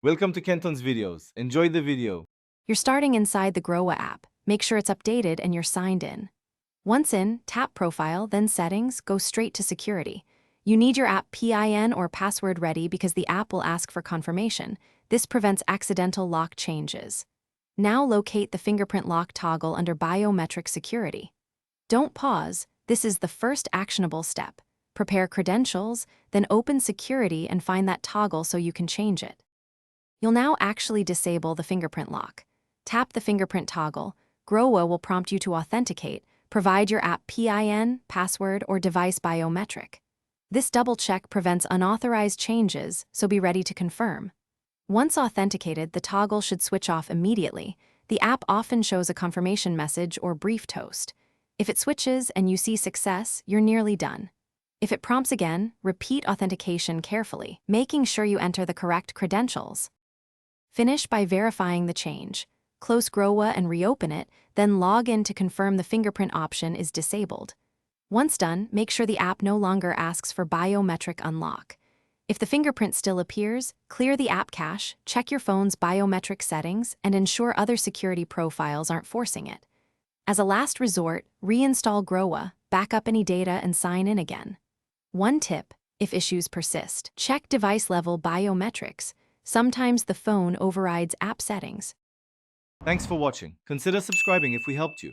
Welcome to Kenton's videos. Enjoy the video. You're starting inside the Groww app. Make sure it's updated and you're signed in. Once in, tap Profile, then Settings, go straight to Security. You need your app PIN or password ready because the app will ask for confirmation. This prevents accidental lock changes. Now locate the fingerprint lock toggle under Biometric Security. Don't pause. This is the first actionable step. Prepare credentials, then open Security and find that toggle so you can change it. You'll now actually disable the fingerprint lock. Tap the fingerprint toggle. Groww will prompt you to authenticate. Provide your app PIN, password, or device biometric. This double check prevents unauthorized changes, so be ready to confirm. Once authenticated, the toggle should switch off immediately. The app often shows a confirmation message or brief toast. If it switches and you see success, you're nearly done. If it prompts again, repeat authentication carefully, making sure you enter the correct credentials. Finish by verifying the change. Close Groww and reopen it, then log in to confirm the fingerprint option is disabled. Once done, make sure the app no longer asks for biometric unlock. If the fingerprint still appears, clear the app cache, check your phone's biometric settings, and ensure other security profiles aren't forcing it. As a last resort, reinstall Groww, back up any data, and sign in again. One tip: if issues persist, check device-level biometrics. Sometimes the phone overrides app settings. Thanks for watching. Consider subscribing if we helped you.